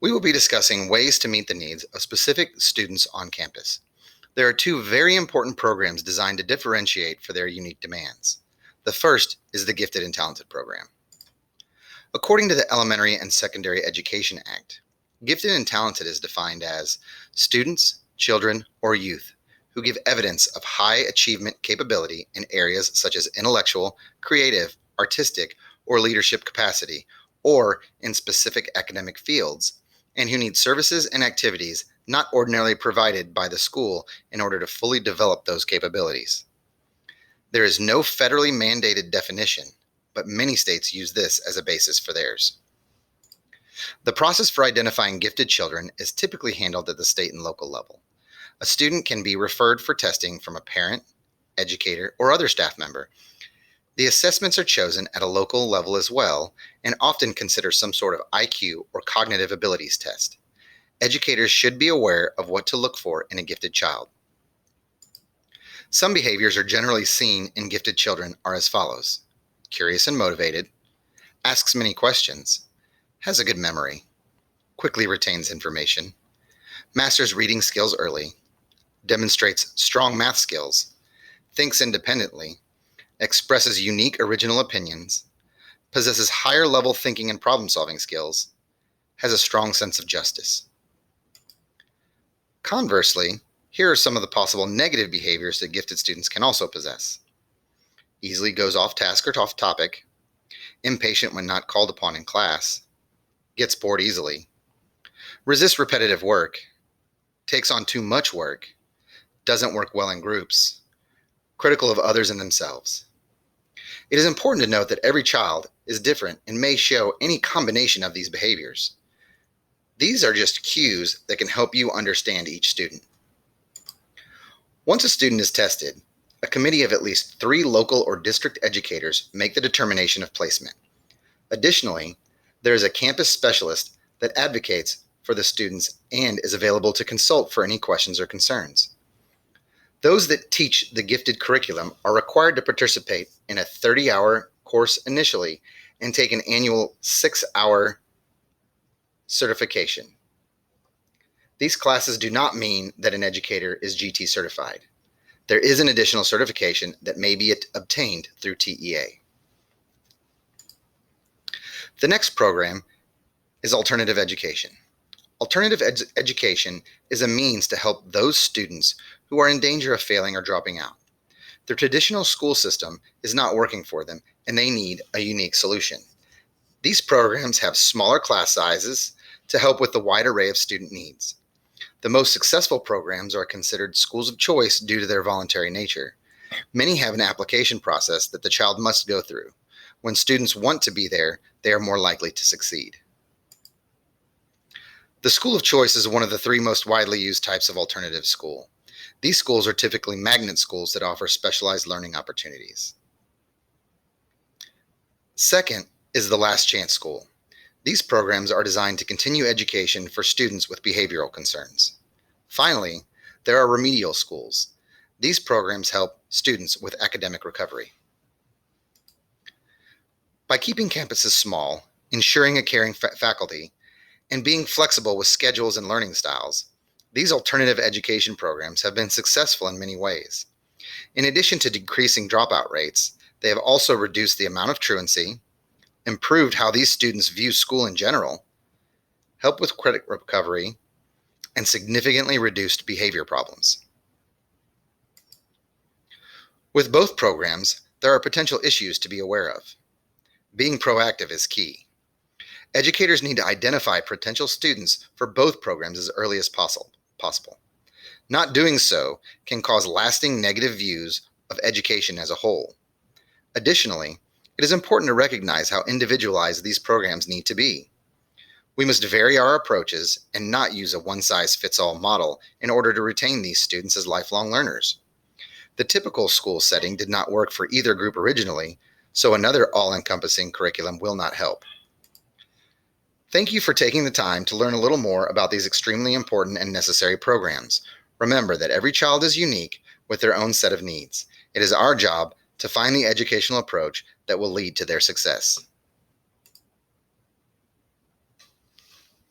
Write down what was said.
We will be discussing ways to meet the needs of specific students on campus. There are two very important programs designed to differentiate for their unique demands. The first is the Gifted and Talented program. According to the Elementary and Secondary Education Act, gifted and talented is defined as students, children, or youth who give evidence of high achievement capability in areas such as intellectual, creative, artistic, or leadership capacity, or in specific academic fields, and who need services and activities not ordinarily provided by the school in order to fully develop those capabilities. There is no federally mandated definition, but many states use this as a basis for theirs. The process for identifying gifted children is typically handled at the state and local level. A student can be referred for testing from a parent, educator, or other staff member. The assessments are chosen at a local level as well, and often consider some sort of IQ or cognitive abilities test. Educators should be aware of what to look for in a gifted child. Some behaviors are generally seen in gifted children are as follows: curious and motivated, asks many questions, has a good memory, quickly retains information, masters reading skills early, demonstrates strong math skills, thinks independently, expresses unique original opinions, possesses higher level thinking and problem-solving skills, has a strong sense of justice. Conversely, here are some of the possible negative behaviors that gifted students can also possess: easily goes off task or off topic, impatient when not called upon in class, gets bored easily, resists repetitive work, takes on too much work, doesn't work well in groups, critical of others and themselves. It is important to note that every child is different and may show any combination of these behaviors. These are just cues that can help you understand each student. Once a student is tested, a committee of at least 3 local or district educators make the determination of placement. Additionally, there is a campus specialist that advocates for the students and is available to consult for any questions or concerns. Those that teach the gifted curriculum are required to participate in a 30-hour course initially and take an annual 6-hour certification. These classes do not mean that an educator is GT certified. There is an additional certification that may be obtained through TEA. The next program is alternative education. Alternative education is a means to help those students who are in danger of failing or dropping out. The traditional school system is not working for them, and they need a unique solution. These programs have smaller class sizes to help with the wide array of student needs. The most successful programs are considered schools of choice due to their voluntary nature. Many have an application process that the child must go through. When students want to be there, they are more likely to succeed. The school of choice is one of the 3 most widely used types of alternative school. These schools are typically magnet schools that offer specialized learning opportunities. Second is the last chance school. These programs are designed to continue education for students with behavioral concerns. Finally, there are remedial schools. These programs help students with academic recovery. By keeping campuses small, ensuring a caring faculty, and being flexible with schedules and learning styles, these alternative education programs have been successful in many ways. In addition to decreasing dropout rates, they have also reduced the amount of truancy, improved how these students view school in general, helped with credit recovery, and significantly reduced behavior problems. With both programs, there are potential issues to be aware of. Being proactive is key. Educators need to identify potential students for both programs as early as possible. Not doing so can cause lasting negative views of education as a whole. Additionally, it is important to recognize how individualized these programs need to be. We must vary our approaches and not use a one-size-fits-all model in order to retain these students as lifelong learners. The typical school setting did not work for either group originally, so another all-encompassing curriculum will not help. Thank you for taking the time to learn a little more about these extremely important and necessary programs. Remember that every child is unique with their own set of needs. It is our job to find the educational approach that will lead to their success.